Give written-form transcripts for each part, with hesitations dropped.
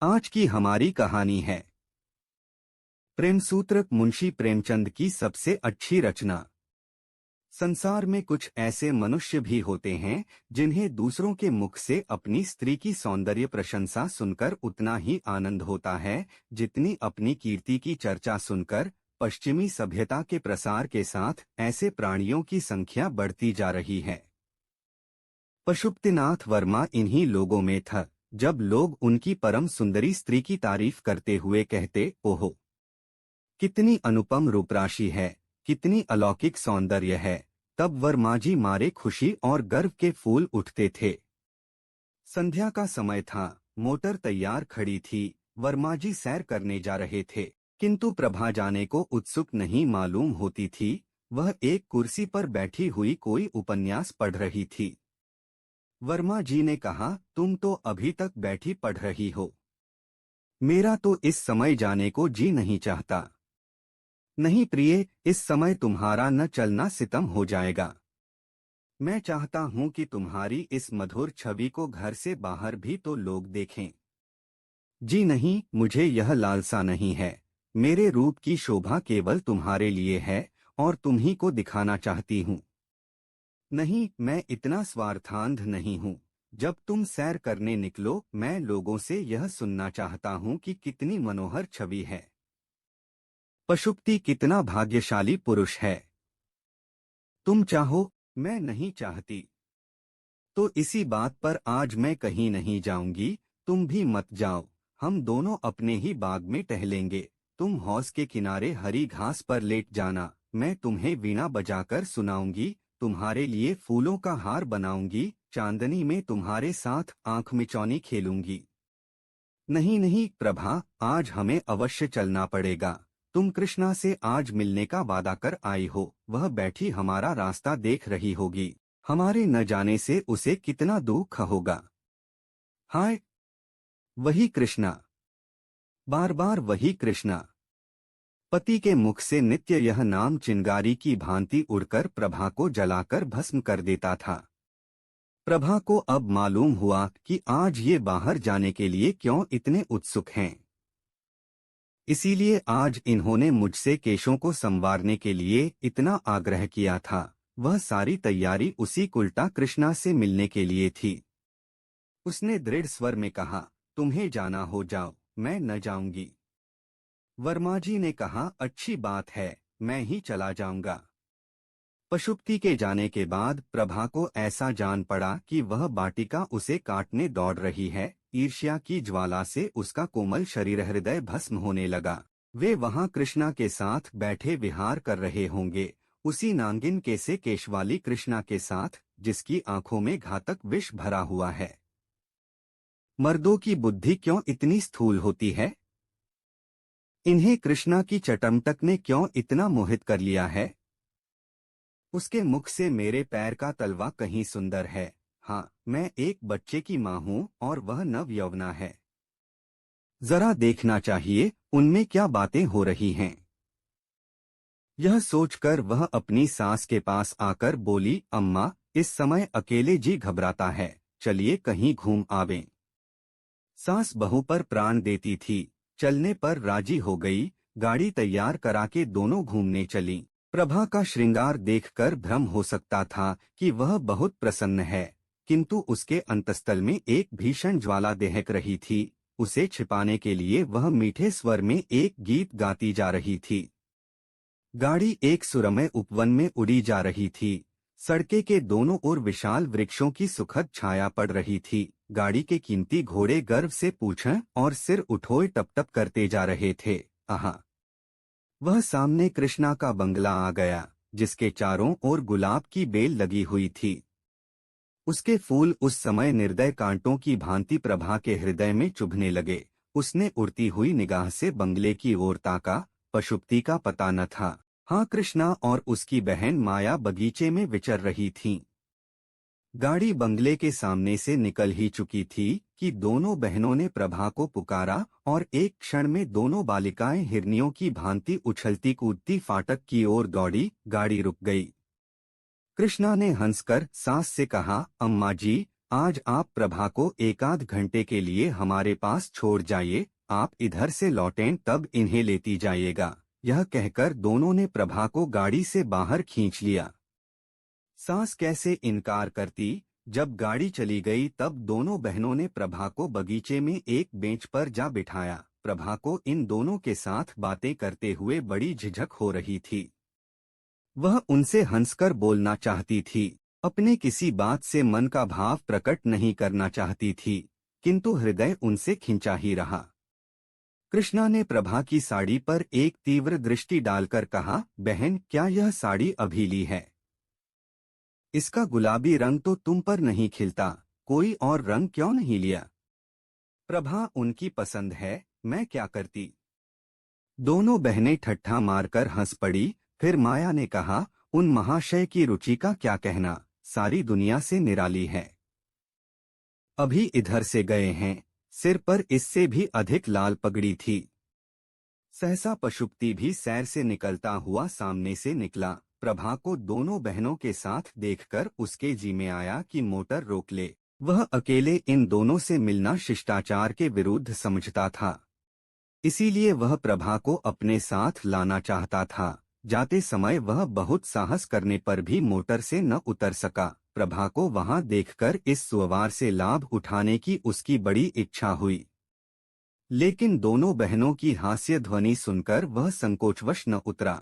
आज की हमारी कहानी है प्रेमसूत्र, मुंशी प्रेमचंद की सबसे अच्छी रचना। संसार में कुछ ऐसे मनुष्य भी होते हैं जिन्हें दूसरों के मुख से अपनी स्त्री की सौंदर्य प्रशंसा सुनकर उतना ही आनंद होता है जितनी अपनी कीर्ति की चर्चा सुनकर पश्चिमी सभ्यता के प्रसार के साथ ऐसे प्राणियों की संख्या बढ़ती जा रही है। पशुपतिनाथ वर्मा इन्हीं लोगों में था। जब लोग उनकी परम सुंदरी स्त्री की तारीफ करते हुए कहते, ओहो कितनी अनुपम रूपराशि है, कितनी अलौकिक सौंदर्य है, तब वर्माजी मारे खुशी और गर्व के फूल उठते थे। संध्या का समय था, मोटर तैयार खड़ी थी, वर्माजी सैर करने जा रहे थे, किंतु प्रभा जाने को उत्सुक नहीं मालूम होती थी। वह एक कुर्सी पर बैठी हुई कोई उपन्यास पढ़ रही थी। वर्मा जी ने कहा, तुम तो अभी तक बैठी पढ़ रही हो, मेरा तो इस समय जाने को जी नहीं चाहता। नहीं प्रिय, इस समय तुम्हारा न चलना सितम हो जाएगा। मैं चाहता हूं कि तुम्हारी इस मधुर छवि को घर से बाहर भी तो लोग देखें। जी नहीं, मुझे यह लालसा नहीं है। मेरे रूप की शोभा केवल तुम्हारे लिए है और तुम्ही को दिखाना चाहती हूँ। नहीं, मैं इतना स्वार्थांध नहीं हूँ। जब तुम सैर करने निकलो, मैं लोगों से यह सुनना चाहता हूँ कि कितनी मनोहर छवि है। पशुपति कितना भाग्यशाली पुरुष है। तुम चाहो, मैं नहीं चाहती, तो इसी बात पर आज मैं कहीं नहीं जाऊंगी। तुम भी मत जाओ, हम दोनों अपने ही बाग में टहलेंगे। तुम हौज के किनारे हरी घास पर लेट जाना, मैं तुम्हें वीणा बजाकर सुनाऊंगी, तुम्हारे लिए फूलों का हार बनाऊंगी, चांदनी में तुम्हारे साथ आंख मिचौनी खेलूंगी। नहीं नहीं प्रभा, आज हमें अवश्य चलना पड़ेगा। तुम कृष्णा से आज मिलने का वादा कर आई हो, वह बैठी हमारा रास्ता देख रही होगी। हमारे न जाने से उसे कितना दुख होगा। हाय, वही कृष्णा, बार बार वही कृष्णा। पति के मुख से नित्य यह नाम चिंगारी की भांति उड़कर प्रभा को जलाकर भस्म कर देता था। प्रभा को अब मालूम हुआ कि आज ये बाहर जाने के लिए क्यों इतने उत्सुक हैं। इसीलिए आज इन्होंने मुझसे केशों को संवारने के लिए इतना आग्रह किया था। वह सारी तैयारी उसी उल्टा कृष्णा से मिलने के लिए थी। उसने दृढ़ स्वर में कहा, तुम्हें जाना हो जाओ, मैं न जाऊंगी। वर्माजी ने कहा, अच्छी बात है, मैं ही चला जाऊंगा। पशुपति के जाने के बाद प्रभा को ऐसा जान पड़ा कि वह बाटिका उसे काटने दौड़ रही है। ईर्ष्या की ज्वाला से उसका कोमल शरीर हृदय भस्म होने लगा। वे वहां कृष्णा के साथ बैठे विहार कर रहे होंगे, उसी नांगिन के से केशवाली कृष्णा के साथ, जिसकी आंखों में घातक विष भरा हुआ है। मर्दों की बुद्धि क्यों इतनी स्थूल होती है? इन्हें कृष्णा की चटमटक ने क्यों इतना मोहित कर लिया है? उसके मुख से मेरे पैर का तलवा कहीं सुंदर है। हाँ, मैं एक बच्चे की माँ हूँ और वह नव यौवना है। जरा देखना चाहिए उनमें क्या बातें हो रही हैं। यह सोचकर वह अपनी सास के पास आकर बोली, अम्मा, इस समय अकेले जी घबराता है, चलिए कहीं घूम आवें। सास बहू पर प्राण देती थी, चलने पर राजी हो गई। गाड़ी तैयार करा के दोनों घूमने चलीं। प्रभा का श्रृंगार देखकर भ्रम हो सकता था कि वह बहुत प्रसन्न है, किंतु उसके अंतस्तल में एक भीषण ज्वाला दहक रही थी। उसे छिपाने के लिए वह मीठे स्वर में एक गीत गाती जा रही थी। गाड़ी एक सुरम्य उपवन में उड़ी जा रही थी। सड़के के दोनों ओर विशाल वृक्षों की सुखद छाया पड़ रही थी। गाड़ी के कीमती घोड़े गर्व से पूंछें और सिर उठोए टप टप करते जा रहे थे। आहा! वह सामने कृष्णा का बंगला आ गया, जिसके चारों ओर गुलाब की बेल लगी हुई थी। उसके फूल उस समय निर्दय कांटों की भांति प्रभा के हृदय में चुभने लगे। उसने उड़ती हुई निगाह से बंगले की ओर ताका। पशुपति का पता न था। हाँ, कृष्णा और उसकी बहन माया बगीचे में विचर रही थीं। गाड़ी बंगले के सामने से निकल ही चुकी थी कि दोनों बहनों ने प्रभा को पुकारा और एक क्षण में दोनों बालिकाएं हिरनियों की भांति उछलती कूदती फाटक की ओर दौड़ी। गाड़ी रुक गई। कृष्णा ने हंसकर सास से कहा, अम्मा जी, आज आप प्रभा को एकाध घंटे के लिए हमारे पास छोड़ जाइए, आप इधर से लौटें तब इन्हें लेती जाइएगा। यह कहकर दोनों ने प्रभा को गाड़ी से बाहर खींच लिया। सास कैसे इनकार करती। जब गाड़ी चली गई तब दोनों बहनों ने प्रभा को बगीचे में एक बेंच पर जा बिठाया। प्रभा को इन दोनों के साथ बातें करते हुए बड़ी झिझक हो रही थी। वह उनसे हंसकर बोलना चाहती थी, अपने किसी बात से मन का भाव प्रकट नहीं करना चाहती थी, किंतु हृदय उनसे खिंचा ही रहा। कृष्णा ने प्रभा की साड़ी पर एक तीव्र दृष्टि डालकर कहा, बहन, क्या यह साड़ी अभी ली है? इसका गुलाबी रंग तो तुम पर नहीं खिलता, कोई और रंग क्यों नहीं लिया? प्रभा उनकी पसंद है, मैं क्या करती। दोनों बहनें ठट्ठा मारकर हंस पड़ी। फिर माया ने कहा, उन महाशय की रुचि का क्या कहना, सारी दुनिया से निराली है। अभी इधर से गए हैं, सिर पर इससे भी अधिक लाल पगड़ी थी। सहसा पशुपति भी सैर से निकलता हुआ सामने से निकला। प्रभा को दोनों बहनों के साथ देखकर उसके जी में आया कि मोटर रोक ले। वह अकेले इन दोनों से मिलना शिष्टाचार के विरुद्ध समझता था, इसीलिए वह प्रभा को अपने साथ लाना चाहता था। जाते समय वह बहुत साहस करने पर भी मोटर से न उतर सका। प्रभा को वहां देखकर इस सुअवार से लाभ उठाने की उसकी बड़ी इच्छा हुई, लेकिन दोनों बहनों की हास्य ध्वनि सुनकर वह संकोचवश न उतरा।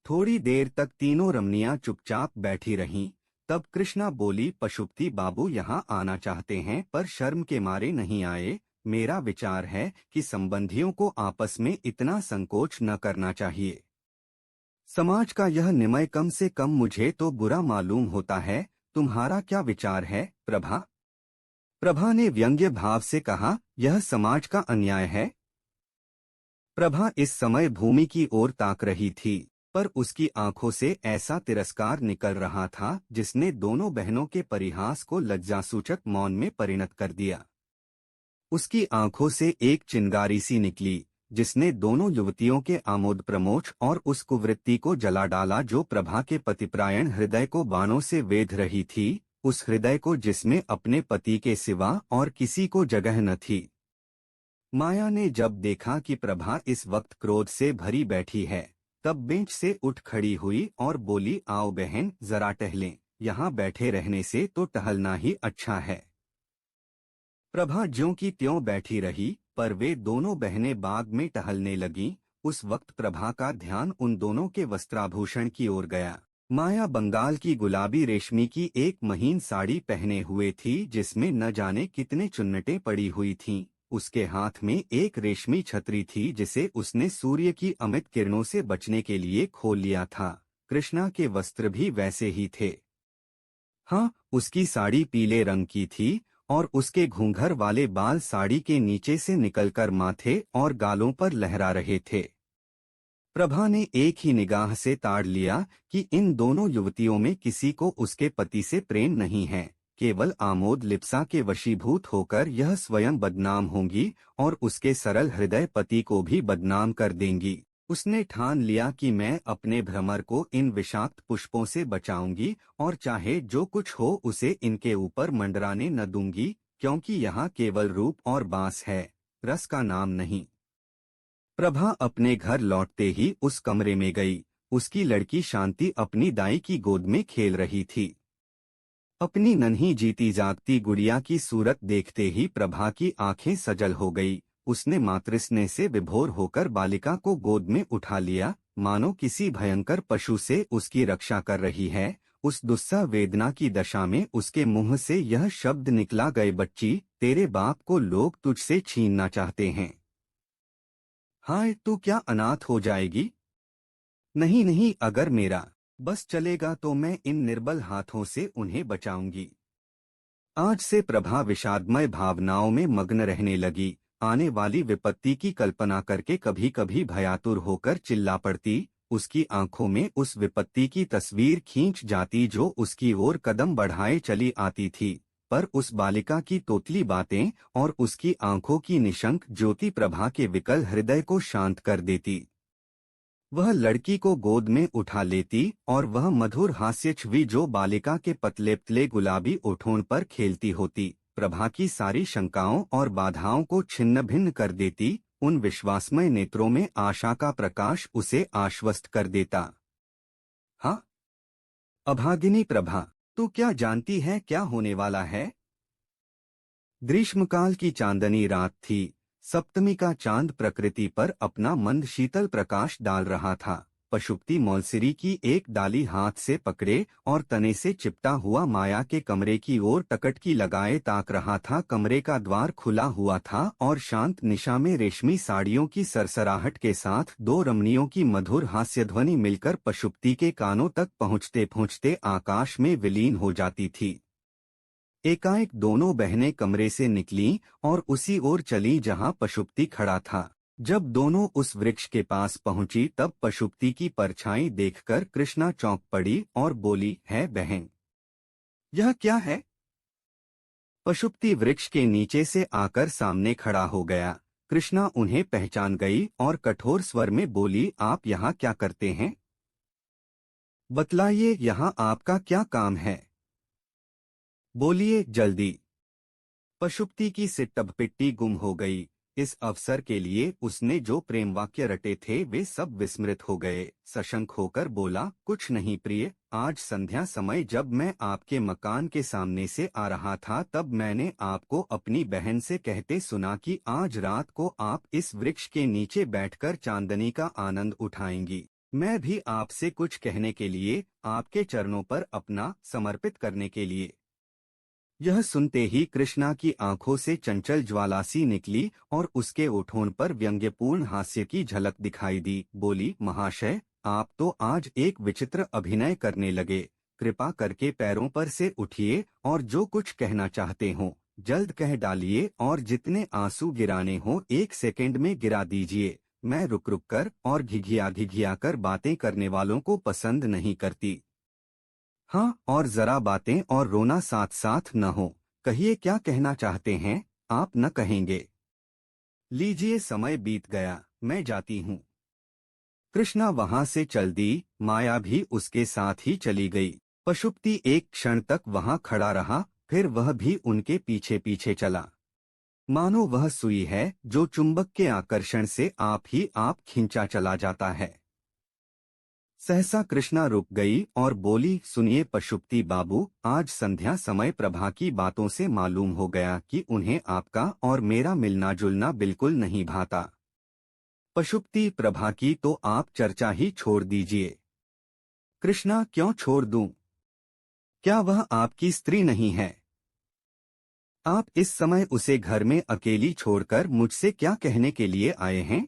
थोड़ी देर तक तीनों रमणियां चुपचाप बैठी रहीं। तब कृष्णा बोली, पशुपति बाबू यहाँ आना चाहते हैं पर शर्म के मारे नहीं आए। मेरा विचार है कि संबंधियों को आपस में इतना संकोच न करना चाहिए। समाज का यह नियम कम से कम मुझे तो बुरा मालूम होता है। तुम्हारा क्या विचार है प्रभा? प्रभा ने व्यंग्य भाव से कहा, यह समाज का अन्याय है। प्रभा इस समय भूमि की ओर ताक रही थी, पर उसकी आंखों से ऐसा तिरस्कार निकल रहा था जिसने दोनों बहनों के परिहास को लज्जासूचक मौन में परिणत कर दिया। उसकी आंखों से एक चिंगारी सी निकली जिसने दोनों युवतियों के आमोद प्रमोद और उस कुवृत्ति को जला डाला जो प्रभा के पतिप्रायण हृदय को बाणों से वेध रही थी, उस हृदय को जिसमें अपने पति के सिवा और किसी को जगह न थी। माया ने जब देखा कि प्रभा इस वक्त क्रोध से भरी बैठी है, तब बेंच से उठ खड़ी हुई और बोली, आओ बहन, जरा टहलें, यहाँ बैठे रहने से तो टहलना ही अच्छा है। प्रभा ज्यों की त्यों बैठी रही, पर वे दोनों बहनें बाग में टहलने लगीं। उस वक्त प्रभा का ध्यान उन दोनों के वस्त्राभूषण की ओर गया। माया बंगाल की गुलाबी रेशमी की एक महीन साड़ी पहने हुए थी जिसमें न जाने कितने चुन्नटें पड़ी हुई थीं। उसके हाथ में एक रेशमी छतरी थी जिसे उसने सूर्य की अमित किरणों से बचने के लिए खोल लिया था। कृष्णा के वस्त्र भी वैसे ही थे। हाँ, उसकी साड़ी पीले रंग की थी और उसके घूंघर वाले बाल साड़ी के नीचे से निकलकर माथे और गालों पर लहरा रहे थे। प्रभा ने एक ही निगाह से ताड़ लिया कि इन दोनों युवतियों में किसी को उसके पति से प्रेम नहीं है। केवल आमोद लिप्सा के वशीभूत होकर यह स्वयं बदनाम होंगी और उसके सरल हृदय पति को भी बदनाम कर देंगी। उसने ठान लिया कि मैं अपने भ्रमर को इन विषाक्त पुष्पों से बचाऊंगी और चाहे जो कुछ हो उसे इनके ऊपर मंडराने न दूंगी, क्योंकि यहाँ केवल रूप और बांस है, रस का नाम नहीं। प्रभा अपने घर लौटते ही उस कमरे में गई। उसकी लड़की शांति अपनी दाई की गोद में खेल रही थी। अपनी नन्ही जीती जागती गुड़िया की सूरत देखते ही प्रभा की आंखें सजल हो गई। उसने मातृस्नेह से विभोर होकर बालिका को गोद में उठा लिया, मानो किसी भयंकर पशु से उसकी रक्षा कर रही है। उस दुस्सह वेदना की दशा में उसके मुंह से यह शब्द निकला, गए बच्ची, तेरे बाप को लोग तुझसे छीनना चाहते हैं। हाय, तू क्या अनाथ हो जाएगी? नहीं नहीं, अगर मेरा बस चलेगा तो मैं इन निर्बल हाथों से उन्हें बचाऊंगी। आज से प्रभा विषादमय भावनाओं में मग्न रहने लगी। आने वाली विपत्ति की कल्पना करके कभी कभी भयातुर होकर चिल्ला पड़ती। उसकी आंखों में उस विपत्ति की तस्वीर खींच जाती जो उसकी ओर कदम बढ़ाए चली आती थी, पर उस बालिका की तोतली बातें और उसकी आंखों की निशंक ज्योति प्रभा के विकल हृदय को शांत कर देती। वह लड़की को गोद में उठा लेती और वह मधुर हास्य छवि जो बालिका के पतले पतले गुलाबी ओठों पर खेलती होती प्रभा की सारी शंकाओं और बाधाओं को छिन्न भिन्न कर देती। उन विश्वासमय नेत्रों में आशा का प्रकाश उसे आश्वस्त कर देता। हाँ अभागिनी प्रभा, तू क्या जानती है क्या होने वाला है? ग्रीष्मकाल की चांदनी रात थी। सप्तमी का चांद प्रकृति पर अपना मंद शीतल प्रकाश डाल रहा था। पशुपति मौलसिरी की एक डाली हाथ से पकड़े और तने से चिपटा हुआ माया के कमरे की ओर टकटकी लगाए ताक रहा था। कमरे का द्वार खुला हुआ था और शांत निशा में रेशमी साड़ियों की सरसराहट के साथ दो रमणियों की मधुर हास्यध्वनि मिलकर पशुपति के कानों तक पहुँचते पहुँचते आकाश में विलीन हो जाती थी। एकाएक दोनों बहनें कमरे से निकलीं और उसी ओर चलीं जहां पशुपति खड़ा था। जब दोनों उस वृक्ष के पास पहुंची तब पशुपति की परछाई देखकर कृष्णा चौंक पड़ी और बोली, है बहन, यह क्या है? पशुपति वृक्ष के नीचे से आकर सामने खड़ा हो गया। कृष्णा उन्हें पहचान गई और कठोर स्वर में बोली, आप यहाँ क्या करते हैं? बतलाइए, यहाँ आपका क्या काम है? बोलिए जल्दी। पशुपति की सिट्टभपिट्टी गुम हो गई। इस अवसर के लिए उसने जो प्रेम वाक्य रटे थे वे सब विस्मृत हो गए। सशंक होकर बोला, कुछ नहीं प्रिय, आज संध्या समय जब मैं आपके मकान के सामने से आ रहा था तब मैंने आपको अपनी बहन से कहते सुना कि आज रात को आप इस वृक्ष के नीचे बैठकर चांदनी का आनंद उठाएंगी। मैं भी आपसे कुछ कहने के लिए, आपके चरणों पर अपना समर्पित करने के लिए। यह सुनते ही कृष्णा की आंखों से चंचल ज्वाला सी निकली और उसके ओठों पर व्यंग्यपूर्ण हास्य की झलक दिखाई दी। बोली, महाशय, आप तो आज एक विचित्र अभिनय करने लगे। कृपा करके पैरों पर से उठिए और जो कुछ कहना चाहते हो जल्द कह डालिए और जितने आंसू गिराने हो 1 सेकंड में गिरा दीजिए। मैं रुक रुक कर और घिघिया कर बातें करने वालों को पसंद नहीं करती। हाँ, और जरा बातें और रोना साथ साथ न हो। कहिए क्या कहना चाहते हैं? आप न कहेंगे। लीजिए, समय बीत गया, मैं जाती हूँ। कृष्णा वहां से चल दी। माया भी उसके साथ ही चली गई। पशुपति एक क्षण तक वहां खड़ा रहा, फिर वह भी उनके पीछे पीछे चला। मानो वह सुई है जो चुंबक के आकर्षण से आप ही आप खींचा चला जाता है। सहसा कृष्णा रुक गई और बोली, सुनिए पशुपति बाबू, आज संध्या समय प्रभा की बातों से मालूम हो गया कि उन्हें आपका और मेरा मिलना जुलना बिल्कुल नहीं भाता। पशुपति, प्रभा की तो आप चर्चा ही छोड़ दीजिए। कृष्णा, क्यों छोड़ दूं? क्या वह आपकी स्त्री नहीं है? आप इस समय उसे घर में अकेली छोड़कर मुझसे क्या कहने के लिए आए हैं?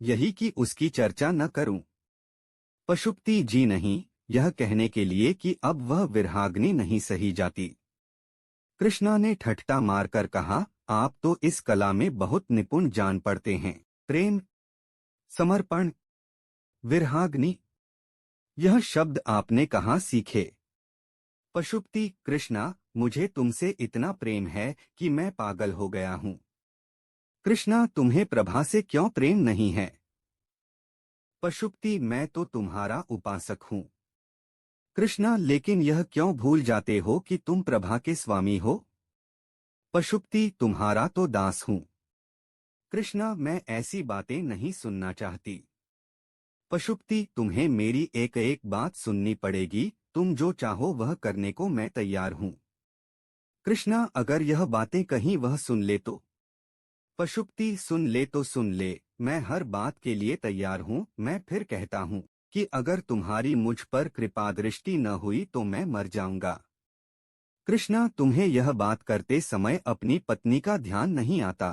यही कि उसकी चर्चा न करूं। पशुपति जी नहीं, यह कहने के लिए कि अब वह विरहाग्नि नहीं सही जाती। कृष्णा ने ठट्ठा मारकर कहा, आप तो इस कला में बहुत निपुण जान पड़ते हैं। प्रेम, समर्पण, विरहाग्नि, यह शब्द आपने कहाँ सीखे? पशुपति, कृष्णा, मुझे तुमसे इतना प्रेम है कि मैं पागल हो गया हूँ। कृष्णा, तुम्हें प्रभा से क्यों प्रेम नहीं है? पशुपति, मैं तो तुम्हारा उपासक हूँ। कृष्णा, लेकिन यह क्यों भूल जाते हो कि तुम प्रभा के स्वामी हो? पशुपति, तुम्हारा तो दास हूँ। कृष्णा, मैं ऐसी बातें नहीं सुनना चाहती। पशुपति, तुम्हें मेरी एक एक बात सुननी पड़ेगी। तुम जो चाहो वह करने को मैं तैयार हूँ। कृष्णा, अगर यह बातें कहीं वह सुन ले तो? पशुपति, सुन ले तो सुन ले, मैं हर बात के लिए तैयार हूँ। मैं फिर कहता हूँ कि अगर तुम्हारी मुझ पर कृपा दृष्टि न हुई तो मैं मर जाऊंगा। कृष्णा, तुम्हें यह बात करते समय अपनी पत्नी का ध्यान नहीं आता?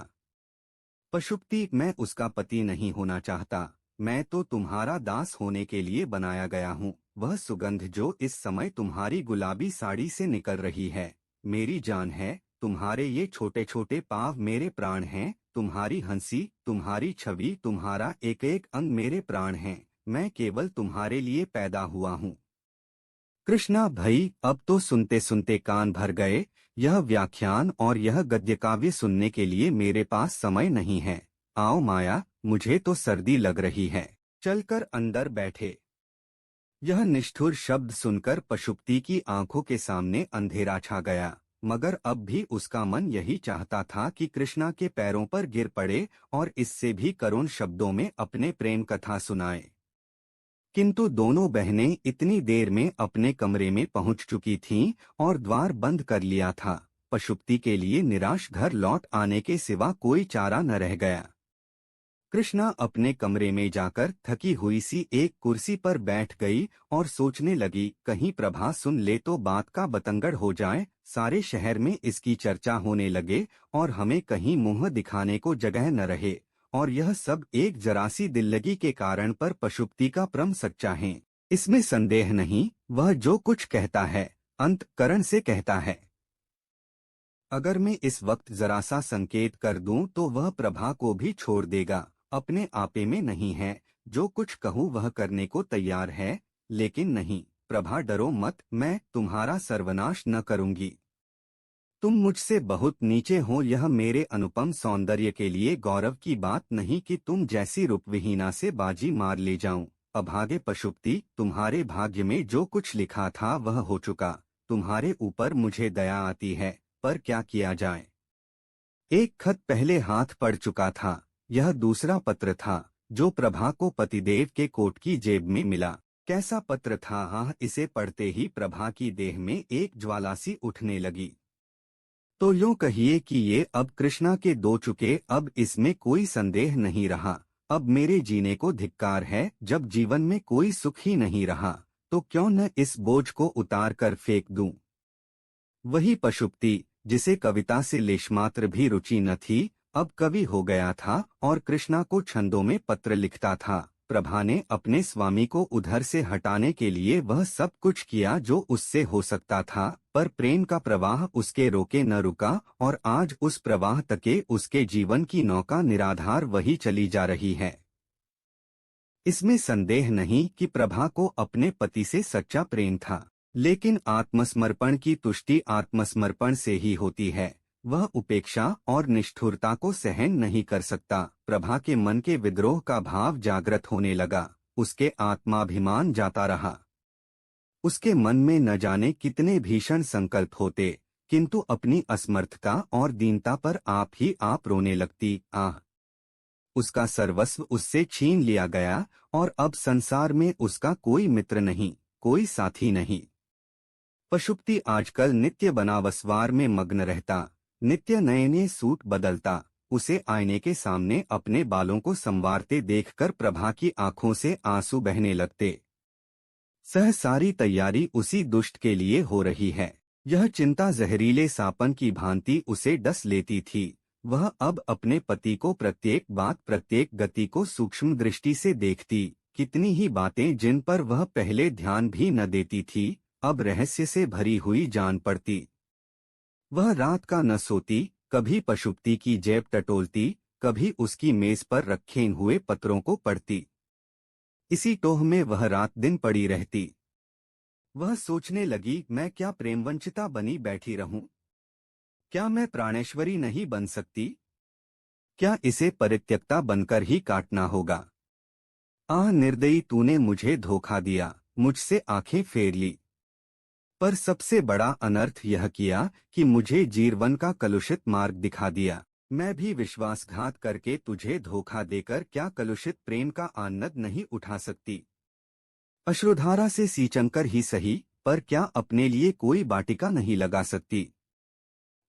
पशुपति, मैं उसका पति नहीं होना चाहता। मैं तो तुम्हारा दास होने के लिए बनाया गया हूँ। वह सुगंध जो इस समय तुम्हारी गुलाबी साड़ी से निकल रही है, मेरी जान है। तुम्हारे ये छोटे छोटे पाँव मेरे प्राण हैं। तुम्हारी हंसी, तुम्हारी छवि, तुम्हारा एक एक अंग मेरे प्राण हैं। मैं केवल तुम्हारे लिए पैदा हुआ हूँ। कृष्णा भाई, अब तो सुनते सुनते कान भर गए। यह व्याख्यान और यह गद्य काव्य सुनने के लिए मेरे पास समय नहीं है। आओ माया, मुझे तो सर्दी लग रही है। चलकर अंदर बैठे। यह निष्ठुर शब्द सुनकर पशुपति की आंखों के सामने अंधेरा छा गया, मगर अब भी उसका मन यही चाहता था कि कृष्णा के पैरों पर गिर पड़े और इससे भी करुण शब्दों में अपने प्रेम कथा सुनाए। किंतु दोनों बहनें इतनी देर में अपने कमरे में पहुंच चुकी थीं और द्वार बंद कर लिया था। पशुपति के लिए निराश घर लौट आने के सिवा कोई चारा न रह गया। कृष्णा अपने कमरे में जाकर थकी हुई सी एक कुर्सी पर बैठ गई और सोचने लगी, कहीं प्रभा सुन ले तो बात का बतंगड़ हो जाए, सारे शहर में इसकी चर्चा होने लगे और हमें कहीं मुंह दिखाने को जगह न रहे, और यह सब एक जरासी दिल्लगी के कारण पर पशुपति का प्रेम सच्चा है, इसमें संदेह नहीं। वह जो कुछ कहता है अंतःकरण से कहता है। अगर मैं इस वक्त जरा सा संकेत कर दूं तो वह प्रभा को भी छोड़ देगा। अपने आपे में नहीं है, जो कुछ कहूँ वह करने को तैयार है। लेकिन नहीं प्रभा, डरो मत, मैं तुम्हारा सर्वनाश न करूंगी। तुम मुझसे बहुत नीचे हो। यह मेरे अनुपम सौंदर्य के लिए गौरव की बात नहीं कि तुम जैसी रूपविहीना से बाजी मार ले जाऊं। अभागे पशुपति, तुम्हारे भाग्य में जो कुछ लिखा था वह हो चुका। तुम्हारे ऊपर मुझे दया आती है, पर क्या किया जाए। एक खत पहले हाथ पड़ चुका था। यह दूसरा पत्र था जो प्रभा को पतिदेव के कोट की जेब में मिला। कैसा पत्र था! हाँ, इसे पढ़ते ही प्रभा की देह में एक ज्वाला सी उठने लगी। तो यूं कहिए कि ये अब कृष्णा के दो चुके, अब इसमें कोई संदेह नहीं रहा। अब मेरे जीने को धिक्कार है। जब जीवन में कोई सुख ही नहीं रहा तो क्यों न इस बोझ को उतार कर फेंक दूं। वही पशुपति जिसे कविता से लेशमात्र भी रुचि न थी, अब कवि हो गया था और कृष्णा को छंदों में पत्र लिखता था। प्रभा ने अपने स्वामी को उधर से हटाने के लिए वह सब कुछ किया जो उससे हो सकता था, पर प्रेम का प्रवाह उसके रोके न रुका और आज उस प्रवाह तके उसके जीवन की नौका निराधार वही चली जा रही है। इसमें संदेह नहीं कि प्रभा को अपने पति से सच्चा प्रेम था, लेकिन आत्मसमर्पण की तुष्टि आत्मसमर्पण से ही होती है। वह उपेक्षा और निष्ठुरता को सहन नहीं कर सकता। प्रभा के मन के विद्रोह का भाव जागृत होने लगा। उसके आत्माभिमान जाता रहा। उसके मन में न जाने कितने भीषण संकल्प होते, किंतु अपनी असमर्थता और दीनता पर आप ही आप रोने लगती। आह! उसका सर्वस्व उससे छीन लिया गया और अब संसार में उसका कोई मित्र नहीं, कोई साथी नहीं। पशुपति आजकल नित्य बनावसवार में मग्न रहता, नित्य नए नए सूट बदलता। उसे आईने के सामने अपने बालों को संवारते देखकर प्रभा की आंखों से आंसू बहने लगते। सारी तैयारी उसी दुष्ट के लिए हो रही है। यह चिंता जहरीले सांपन की भांति उसे डस लेती थी। वह अब अपने पति को प्रत्येक बात प्रत्येक गति को सूक्ष्म दृष्टि से देखती। कितनी ही बातें जिन पर वह पहले ध्यान भी न देती थी, अब रहस्य से भरी हुई जान पड़ती। वह रात का न सोती, कभी पशुपति की जेब टटोलती, कभी उसकी मेज पर रखे हुए पत्रों को पढ़ती। इसी टोह में वह रात दिन पड़ी रहती। वह सोचने लगी, मैं क्या प्रेमवंचिता बनी बैठी रहूं? क्या मैं प्राणेश्वरी नहीं बन सकती? क्या इसे परित्यक्ता बनकर ही काटना होगा? आह निर्दयी, तूने मुझे धोखा दिया, मुझसे आंखें फेर ली। पर सबसे बड़ा अनर्थ यह किया कि मुझे जीवन का कलुषित मार्ग दिखा दिया। मैं भी विश्वासघात करके तुझे धोखा देकर क्या कलुषित प्रेम का आनंद नहीं उठा सकती? अश्रुधारा से सींचकर ही सही, पर क्या अपने लिए कोई बाटिका नहीं लगा सकती?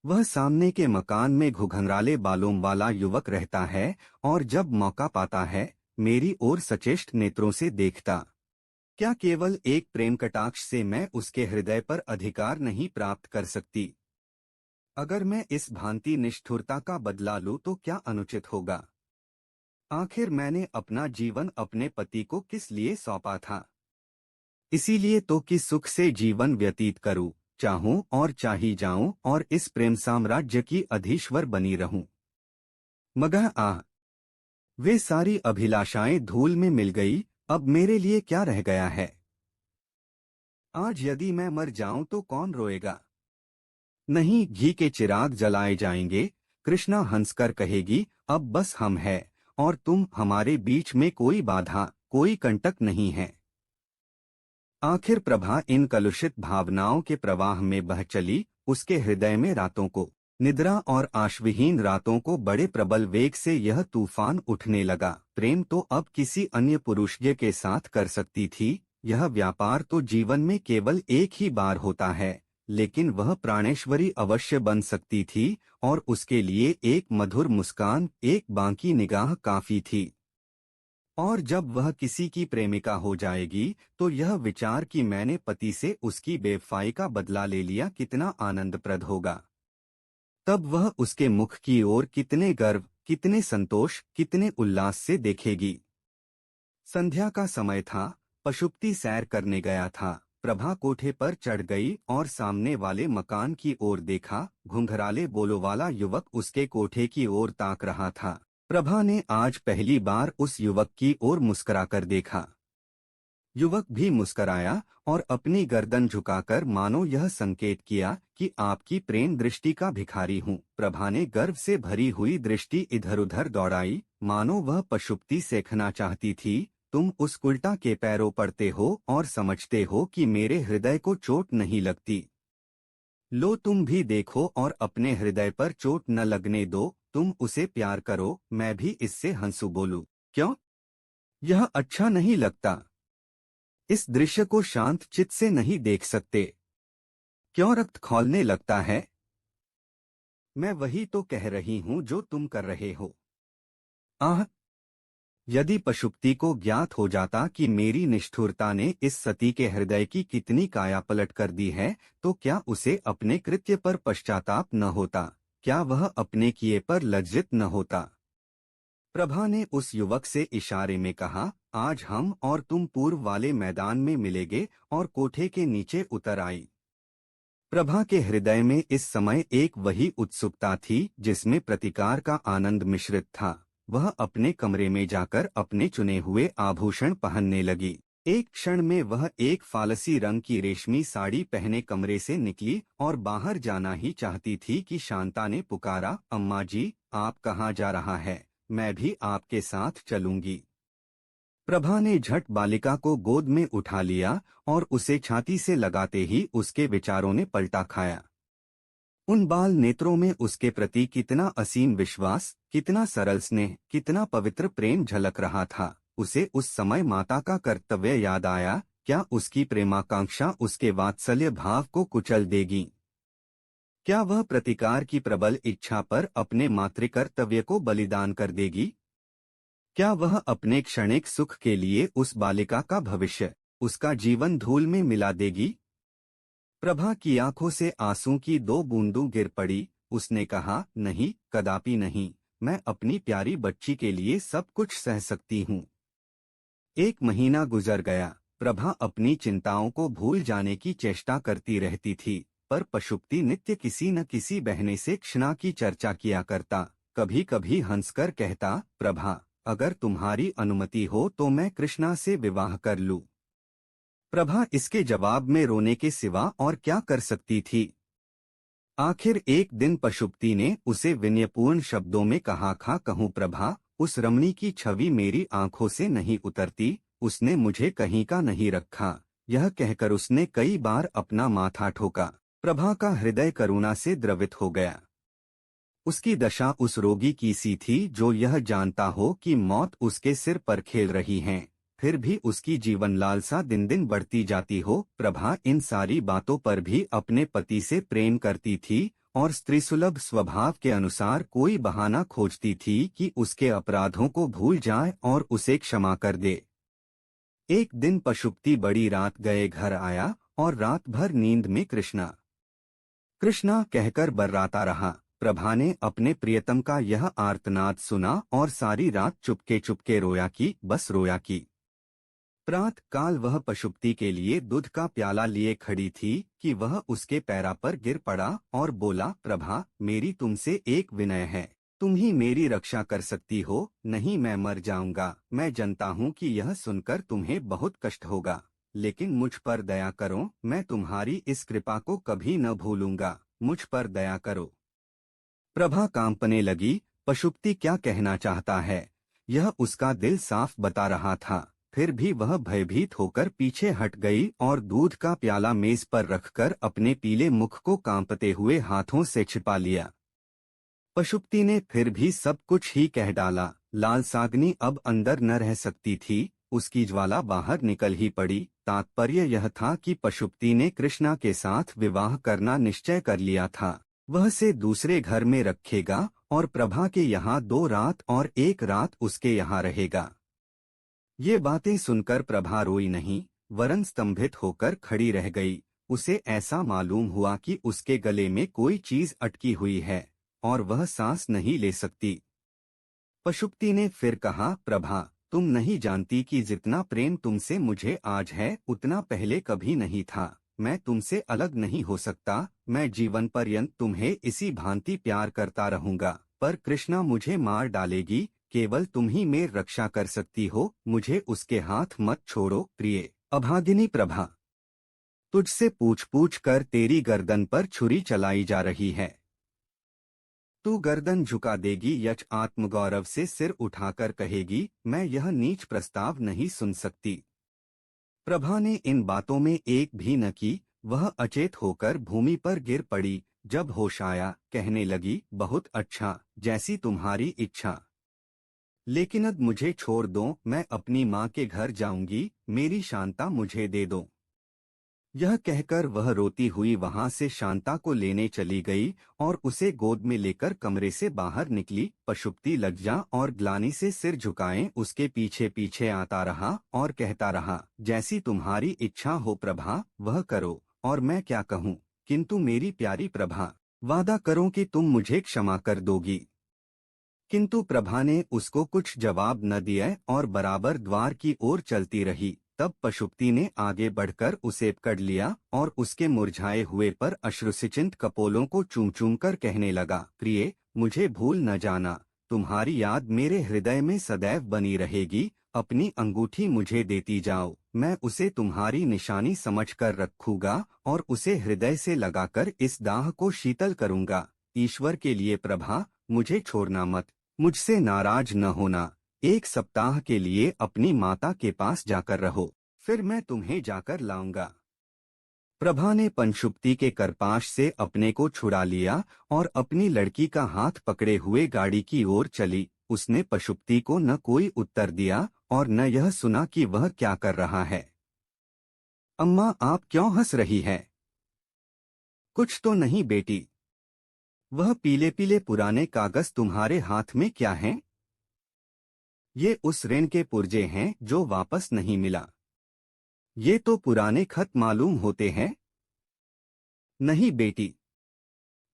वह सामने के मकान में घुघराले बालों वाला युवक रहता है और जब मौका पाता है मेरी ओर सचेष्ट नेत्रों से देखता। क्या केवल एक प्रेम कटाक्ष से मैं उसके हृदय पर अधिकार नहीं प्राप्त कर सकती? अगर मैं इस भांति निष्ठुरता का बदला लूं तो क्या अनुचित होगा? आखिर मैंने अपना जीवन अपने पति को किस लिए सौंपा था? इसीलिए तो कि सुख से जीवन व्यतीत करूं, चाहूं और चाही जाऊं और इस प्रेम साम्राज्य की अधीश्वर बनी रहूं। मगर वे सारी अभिलाषाएं धूल में मिल गई। अब मेरे लिए क्या रह गया है? आज यदि मैं मर जाऊं तो कौन रोएगा? नहीं, घी के चिराग जलाए जाएंगे। कृष्णा हंसकर कहेगी, अब बस हम हैं और तुम, हमारे बीच में कोई बाधा कोई कंटक नहीं है। आखिर प्रभा इन कलुषित भावनाओं के प्रवाह में बह चली। उसके हृदय में रातों को निद्रा और आशविहीन रातों को बड़े प्रबल वेग से यह तूफान उठने लगा। प्रेम तो अब किसी अन्य पुरुष के साथ कर सकती थी। यह व्यापार तो जीवन में केवल एक ही बार होता है, लेकिन वह प्राणेश्वरी अवश्य बन सकती थी और उसके लिए एक मधुर मुस्कान, एक बांकी निगाह काफी थी। और जब वह किसी की प्रेमिका हो जाएगी तो यह विचार कि मैंने पति से उसकी बेवफाई का बदला ले लिया कितना आनंदप्रद होगा। तब वह उसके मुख की ओर कितने गर्व, कितने संतोष, कितने उल्लास से देखेगी। संध्या का समय था। पशुपति सैर करने गया था। प्रभा कोठे पर चढ़ गई और सामने वाले मकान की ओर देखा। घुंघराले बोलों वाला युवक उसके कोठे की ओर ताक रहा था। प्रभा ने आज पहली बार उस युवक की ओर मुस्कुराकर देखा। युवक भी मुस्कराया और अपनी गर्दन झुकाकर मानो यह संकेत किया कि आपकी प्रेम दृष्टि का भिखारी हूँ। प्रभा ने गर्व से भरी हुई दृष्टि इधर-उधर दौड़ाई, मानो वह पशुपति से कहना चाहती थी, तुम उस उल्टा के पैरों पड़ते हो और समझते हो कि मेरे हृदय को चोट नहीं लगती। लो तुम भी देखो और अपने हृदय पर चोट न लगने दो। तुम उसे प्यार करो, मैं भी इससे हंसू बोलूं। क्यों? यह अच्छा नहीं लगता। इस दृश्य को शांत चित्त से नहीं देख सकते। क्यों रक्त खौलने लगता है? मैं वही तो कह रही हूँ जो तुम कर रहे हो। आह! यदि पशुपति को ज्ञात हो जाता कि मेरी निष्ठुरता ने इस सती के हृदय की कितनी काया पलट कर दी है, तो क्या उसे अपने कृत्य पर पश्चाताप न होता? क्या वह अपने किए पर लज्जित न होता? प्रभा ने उस युवक से इशारे में कहा, आज हम और तुम पूर्व वाले मैदान में मिलेंगे, और कोठे के नीचे उतर आई। प्रभा के हृदय में इस समय एक वही उत्सुकता थी जिसमें प्रतिकार का आनंद मिश्रित था। वह अपने कमरे में जाकर अपने चुने हुए आभूषण पहनने लगी। एक क्षण में वह एक फालसी रंग की रेशमी साड़ी पहने कमरे से निकली और बाहर जाना ही चाहती थी कि शांता ने पुकारा, अम्मा जी, आप कहाँ जा रहा है? मैं भी आपके साथ चलूंगी। प्रभा ने झट बालिका को गोद में उठा लिया और उसे छाती से लगाते ही उसके विचारों ने पलटा खाया। उन बाल नेत्रों में उसके प्रति कितना असीम विश्वास, कितना सरल स्नेह, कितना पवित्र प्रेम झलक रहा था। उसे उस समय माता का कर्तव्य याद आया। क्या उसकी प्रेमाकांक्षा उसके वात्सल्य भाव को कुचल देगी? क्या वह प्रतिकार की प्रबल इच्छा पर अपने मातृकर्तव्य को बलिदान कर देगी? क्या वह अपने क्षणिक सुख के लिए उस बालिका का भविष्य, उसका जीवन धूल में मिला देगी? प्रभा की आंखों से आंसू की दो बूंदों गिर पड़ी। उसने कहा, नहीं, कदापि नहीं। मैं अपनी प्यारी बच्ची के लिए सब कुछ सह सकती हूँ। एक महीना गुजर गया। प्रभा अपनी चिंताओं को भूल जाने की चेष्टा करती रहती थी, पर पशुपति नित्य किसी न किसी बहने से क्षणा की चर्चा किया करता। कभी कभी हंसकर कहता, प्रभा, अगर तुम्हारी अनुमति हो तो मैं कृष्णा से विवाह कर लूं। प्रभा इसके जवाब में रोने के सिवा और क्या कर सकती थी। आखिर एक दिन पशुपति ने उसे विनयपूर्ण शब्दों में कहा, खा कहूँ प्रभा, उस रमणी की छवि मेरी आंखों से नहीं उतरती। उसने मुझे कहीं का नहीं रखा। यह कहकर उसने कई बार अपना माथा ठोका। प्रभा का हृदय करुणा से द्रवित हो गया। उसकी दशा उस रोगी की सी थी जो यह जानता हो कि मौत उसके सिर पर खेल रही है, फिर भी उसकी जीवन लालसा दिन दिन बढ़ती जाती हो। प्रभा इन सारी बातों पर भी अपने पति से प्रेम करती थी और स्त्रीसुलभ स्वभाव के अनुसार कोई बहाना खोजती थी कि उसके अपराधों को भूल जाए और उसे क्षमा कर दे। एक दिन पशुपति बड़ी रात गए घर आया और रात भर नींद में कृष्णा कृष्णा कहकर बर्राता रहा। प्रभा ने अपने प्रियतम का यह आर्तनाद सुना और सारी रात चुपके चुपके रोया की, बस रोया की। प्रात काल वह पशुपति के लिए दूध का प्याला लिए खड़ी थी कि वह उसके पैरा पर गिर पड़ा और बोला, प्रभा, मेरी तुमसे एक विनय है। तुम ही मेरी रक्षा कर सकती हो, नहीं मैं मर जाऊंगा। मैं जानता हूँ कि यह सुनकर तुम्हें बहुत कष्ट होगा, लेकिन मुझ पर दया करो। मैं तुम्हारी इस कृपा को कभी न भूलूंगा। मुझ पर दया करो। प्रभा कांपने लगी। पशुपति क्या कहना चाहता है, यह उसका दिल साफ बता रहा था। फिर भी वह भयभीत होकर पीछे हट गई और दूध का प्याला मेज पर रखकर अपने पीले मुख को कांपते हुए हाथों से छिपा लिया। पशुपति ने फिर भी सब कुछ ही कह डाला। लालसागनी अब अंदर न रह सकती थी, उसकी ज्वाला बाहर निकल ही पड़ी। तात्पर्य यह था कि पशुपति ने कृष्णा के साथ विवाह करना निश्चय कर लिया था। वह से दूसरे घर में रखेगा और प्रभा के यहाँ 2 रात और 1 रात उसके यहाँ रहेगा। ये बातें सुनकर प्रभा रोई नहीं, वरन स्तंभित होकर खड़ी रह गई। उसे ऐसा मालूम हुआ कि उसके गले में कोई चीज अटकी हुई है और वह सांस नहीं ले सकती। पशुपति ने फिर कहा, प्रभा, तुम नहीं जानती कि जितना प्रेम तुमसे मुझे आज है उतना पहले कभी नहीं था। मैं तुमसे अलग नहीं हो सकता। मैं जीवन पर्यंत तुम्हें इसी भांति प्यार करता रहूंगा, पर कृष्णा मुझे मार डालेगी। केवल तुम ही मेरी रक्षा कर सकती हो। मुझे उसके हाथ मत छोड़ो। प्रिय अभागिनी प्रभा, तुझसे पूछ पूछ कर तेरी गर्दन पर छुरी चलाई जा रही है। तू गर्दन झुका देगी यच आत्मगौरव से सिर उठाकर कहेगी, मैं यह नीच प्रस्ताव नहीं सुन सकती। प्रभा ने इन बातों में एक भी न की। वह अचेत होकर भूमि पर गिर पड़ी। जब होश आया कहने लगी, बहुत अच्छा, जैसी तुम्हारी इच्छा, लेकिन अब मुझे छोड़ दो। मैं अपनी माँ के घर जाऊंगी। मेरी शांता मुझे दे दो। यह कहकर वह रोती हुई वहां से शांता को लेने चली गई और उसे गोद में लेकर कमरे से बाहर निकली। पशुपति लज्जा और ग्लानि से सिर झुकाए उसके पीछे पीछे आता रहा और कहता रहा, जैसी तुम्हारी इच्छा हो प्रभा, वह करो। और मैं क्या कहूँ, किंतु मेरी प्यारी प्रभा, वादा करो कि तुम मुझे क्षमा कर दोगी। किंतु प्रभा ने उसको कुछ जवाब न दिया और बराबर द्वार की ओर चलती रही। तब पशुपति ने आगे बढ़कर उसे पकड़ लिया और उसके मुरझाए हुए पर अश्रुसिंचित कपोलों को चूम चूम कर कहने लगा, प्रिय, मुझे भूल न जाना। तुम्हारी याद मेरे हृदय में सदैव बनी रहेगी। अपनी अंगूठी मुझे देती जाओ। मैं उसे तुम्हारी निशानी समझकर रखूंगा और उसे हृदय से लगाकर इस दाह को शीतल करूंगा। ईश्वर के लिए प्रभा, मुझे छोड़ना मत। मुझसे नाराज न होना। 1 सप्ताह के लिए अपनी माता के पास जाकर रहो, फिर मैं तुम्हें जाकर लाऊंगा। प्रभा ने पशुपति के करपाश से अपने को छुड़ा लिया और अपनी लड़की का हाथ पकड़े हुए गाड़ी की ओर चली। उसने पशुपति को न कोई उत्तर दिया और न यह सुना कि वह क्या कर रहा है। अम्मा, आप क्यों हंस रही है? कुछ तो नहीं बेटी। वह पीले पीले पुराने कागज तुम्हारे हाथ में क्या हैं? ये उस ऋण के पुर्जे हैं जो वापस नहीं मिला। ये तो पुराने खत मालूम होते हैं। नहीं बेटी,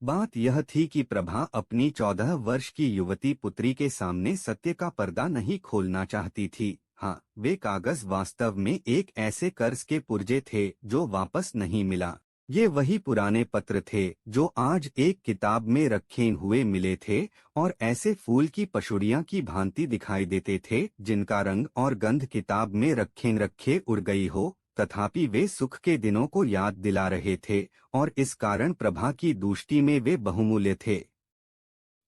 बात यह थी कि प्रभा अपनी 14 वर्ष की युवती पुत्री के सामने सत्य का पर्दा नहीं खोलना चाहती थी। हाँ, वे कागज वास्तव में एक ऐसे कर्ज के पुर्जे थे जो वापस नहीं मिला। ये वही पुराने पत्र थे जो आज एक किताब में रखे हुए मिले थे और ऐसे फूल की पशुड़ियां की भांति दिखाई देते थे जिनका रंग और गंध किताब में रखे रखे उड़ गई हो। तथापि वे सुख के दिनों को याद दिला रहे थे और इस कारण प्रभा की दृष्टि में वे बहुमूल्य थे।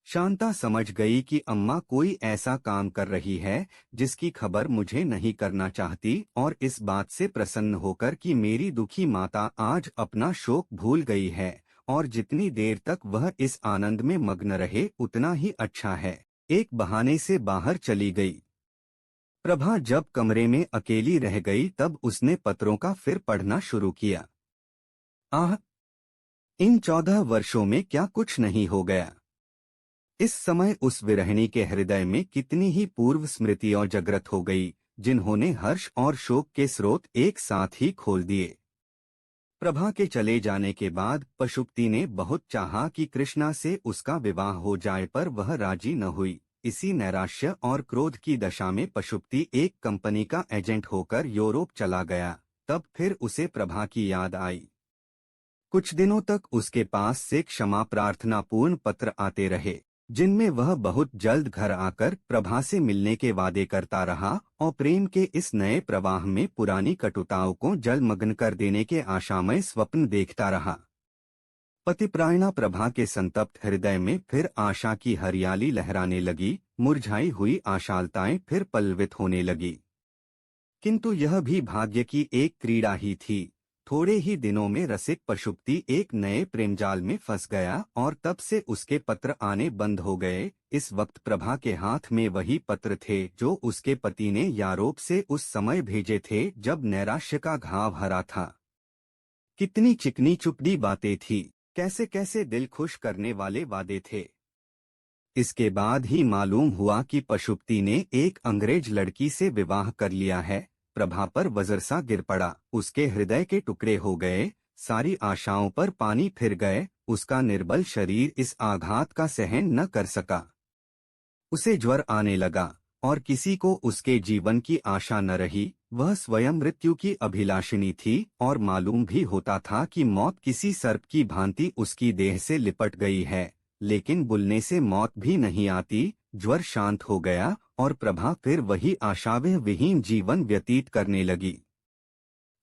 शांता समझ गई कि अम्मा कोई ऐसा काम कर रही है जिसकी खबर मुझे नहीं करना चाहती और इस बात से प्रसन्न होकर कि मेरी दुखी माता आज अपना शोक भूल गई है और जितनी देर तक वह इस आनंद में मग्न रहे उतना ही अच्छा है, एक बहाने से बाहर चली गई। प्रभा जब कमरे में अकेली रह गई तब उसने पत्रों का फिर पढ़ना शुरू किया। आह, इन 14 वर्षों में क्या कुछ नहीं हो गया। इस समय उस विरहिणी के हृदय में कितनी ही पूर्व स्मृतियां जागृत हो गई जिन्होंने हर्ष और शोक के स्रोत एक साथ ही खोल दिए। प्रभा के चले जाने के बाद पशुपति ने बहुत चाहा कि कृष्णा से उसका विवाह हो जाए, पर वह राजी न हुई। इसी नैराश्य और क्रोध की दशा में पशुपति एक कंपनी का एजेंट होकर यूरोप चला गया। तब फिर उसे प्रभा की याद आई। कुछ दिनों तक उसके पास से क्षमा प्रार्थना पूर्ण पत्र आते रहे जिनमें वह बहुत जल्द घर आकर प्रभा से मिलने के वादे करता रहा और प्रेम के इस नए प्रवाह में पुरानी कटुताओं को जलमग्न कर देने के आशामय स्वप्न देखता रहा। पतिप्रायणा प्रभा के संतप्त हृदय में फिर आशा की हरियाली लहराने लगी। मुरझाई हुई आशालताएं फिर पल्लवित होने लगी। किंतु यह भी भाग्य की एक क्रीड़ा ही थी। थोड़े ही दिनों में रसिक पशुपति एक नए प्रेमजाल में फंस गया और तब से उसके पत्र आने बंद हो गए। इस वक्त प्रभा के हाथ में वही पत्र थे जो उसके पति ने यूरोप से उस समय भेजे थे जब नैराश्य का घाव हरा था। कितनी चिकनी चुपड़ी बातें थी, कैसे कैसे दिल खुश करने वाले वादे थे। इसके बाद ही मालूम हुआ कि पशुपति ने एक अंग्रेज लड़की से विवाह कर लिया है। प्रभा पर वज्र सा गिर पड़ा, उसके हृदय के टुकड़े हो गए, सारी आशाओं पर पानी फिर गए। उसका निर्बल शरीर इस आघात का सहन न कर सका। उसे ज्वर आने लगा और किसी को उसके जीवन की आशा न रही। वह स्वयं मृत्यु की अभिलाषिणी थी और मालूम भी होता था कि मौत किसी सर्प की भांति उसकी देह से लिपट गई है, लेकिन बुलने से मौत भी नहीं आती। ज्वर शांत हो गया और प्रभा फिर वही आशावह विहीन जीवन व्यतीत करने लगी।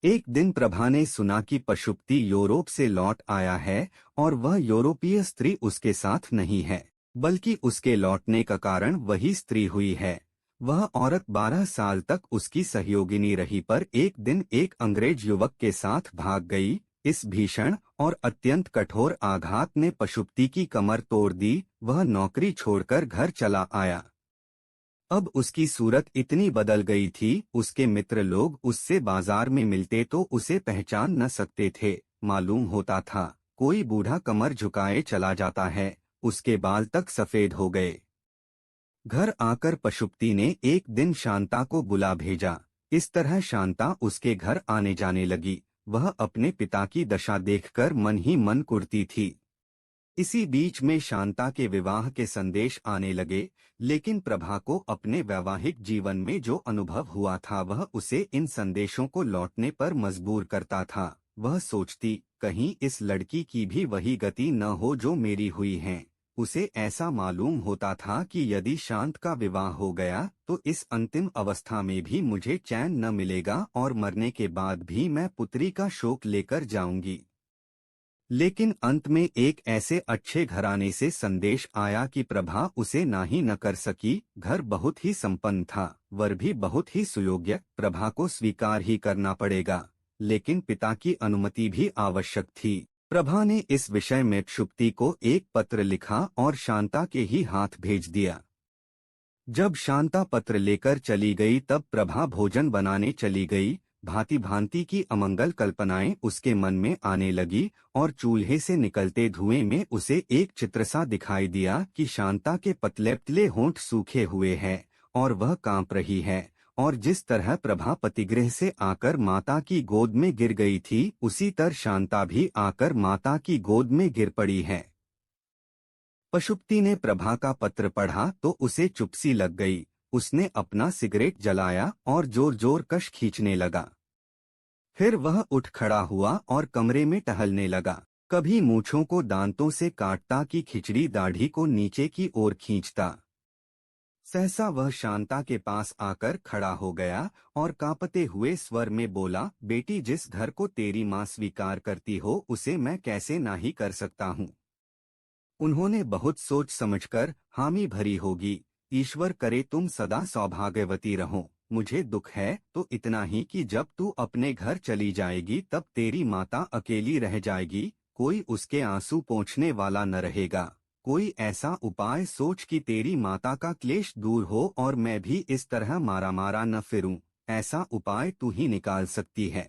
एक दिन प्रभा ने सुना कि पशुपति यूरोप से लौट आया है और वह यूरोपीय स्त्री उसके साथ नहीं है, बल्कि उसके लौटने का कारण वही स्त्री हुई है। वह औरत 12 साल तक उसकी सहयोगिनी रही, पर एक दिन एक अंग्रेज युवक के साथ भाग गई। इस भीषण और अत्यंत कठोर आघात ने पशुपति की कमर तोड़ दी। वह नौकरी छोड़कर घर चला आया। अब उसकी सूरत इतनी बदल गई थी, उसके मित्र लोग उससे बाजार में मिलते तो उसे पहचान न सकते थे। मालूम होता था कोई बूढ़ा कमर झुकाए चला जाता है, उसके बाल तक सफेद हो गए। घर आकर पशुपति ने एक दिन शांता को बुला भेजा। इस तरह शांता उसके घर आने जाने लगी। वह अपने पिता की दशा देखकर मन ही मन कुढ़ती थी। इसी बीच में शांता के विवाह के संदेश आने लगे, लेकिन प्रभा को अपने वैवाहिक जीवन में जो अनुभव हुआ था वह उसे इन संदेशों को लौटने पर मजबूर करता था। वह सोचती, कहीं इस लड़की की भी वही गति न हो जो मेरी हुई है। उसे ऐसा मालूम होता था कि यदि शांत का विवाह हो गया तो इस अंतिम अवस्था में भी मुझे चैन न मिलेगा और मरने के बाद भी मैं पुत्री का शोक लेकर जाऊंगी। लेकिन अंत में एक ऐसे अच्छे घराने से संदेश आया कि प्रभा उसे ना ही न कर सकी। घर बहुत ही संपन्न था, वर भी बहुत ही सुयोग्य। प्रभा को स्वीकार ही करना पड़ेगा, लेकिन पिता की अनुमति भी आवश्यक थी। प्रभा ने इस विषय में पशुपति को एक पत्र लिखा और शांता के ही हाथ भेज दिया। जब शांता पत्र लेकर चली गई तब प्रभा भोजन बनाने चली गई। भांति भांति की अमंगल कल्पनाएं उसके मन में आने लगी और चूल्हे से निकलते धुएं में उसे एक चित्र सा दिखाई दिया कि शांता के पतले पतले होंठ सूखे हुए हैं और वह कांप रही है। और जिस तरह प्रभा पतिगृह से आकर माता की गोद में गिर गई थी, उसी तरह शांता भी आकर माता की गोद में गिर पड़ी है। पशुपति ने प्रभा का पत्र पढ़ा तो उसे चुप्सी लग गई। उसने अपना सिगरेट जलाया और जोर जोर कश खींचने लगा। फिर वह उठ खड़ा हुआ और कमरे में टहलने लगा। कभी मूंछों को दांतों से काटता कि खिचड़ी दाढ़ी को नीचे की ओर खींचता। सहसा वह शांता के पास आकर खड़ा हो गया और कांपते हुए स्वर में बोला, बेटी, जिस घर को तेरी माँ स्वीकार करती हो उसे मैं कैसे नाही कर सकता हूँ। उन्होंने बहुत सोच समझकर हामी भरी होगी। ईश्वर करे तुम सदा सौभाग्यवती रहो। मुझे दुख है तो इतना ही कि जब तू अपने घर चली जाएगी तब तेरी माता अकेली रह जाएगी। कोई उसके आंसू पोंछने वाला न रहेगा। कोई ऐसा उपाय सोच कि तेरी माता का क्लेश दूर हो और मैं भी इस तरह मारा मारा न फिरूं। ऐसा उपाय तू ही निकाल सकती है।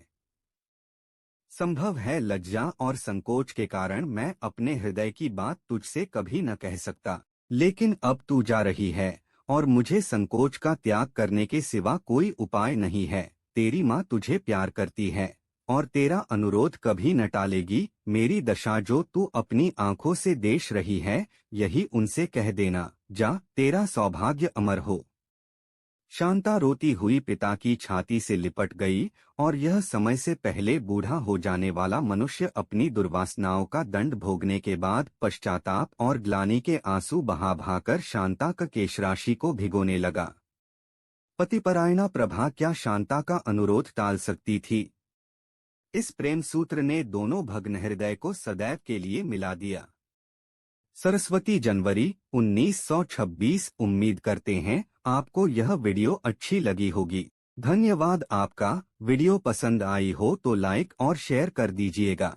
संभव है लज्जा और संकोच के कारण मैं अपने हृदय की बात तुझसे कभी न कह सकता, लेकिन अब तू जा रही है और मुझे संकोच का त्याग करने के सिवा कोई उपाय नहीं है। तेरी माँ तुझे प्यार करती है और तेरा अनुरोध कभी न टालेगी। मेरी दशा जो तू अपनी आंखों से देख रही है, यही उनसे कह देना। जा, तेरा सौभाग्य अमर हो। शांता रोती हुई पिता की छाती से लिपट गई और यह समय से पहले बूढ़ा हो जाने वाला मनुष्य अपनी दुर्वासनाओं का दंड भोगने के बाद पश्चाताप और ग्लानि के आंसू बहा बहाकर शांता का केशराशि को भिगोने लगा। पतिपरायणा प्रभा क्या शांता का अनुरोध टाल सकती थी। इस प्रेम सूत्र ने दोनों भग्न हृदय को सदैव के लिए मिला दिया। सरस्वती जनवरी 1926। उम्मीद करते हैं आपको यह वीडियो अच्छी लगी होगी। धन्यवाद आपका। वीडियो पसंद आई हो तो लाइक और शेयर कर दीजिएगा।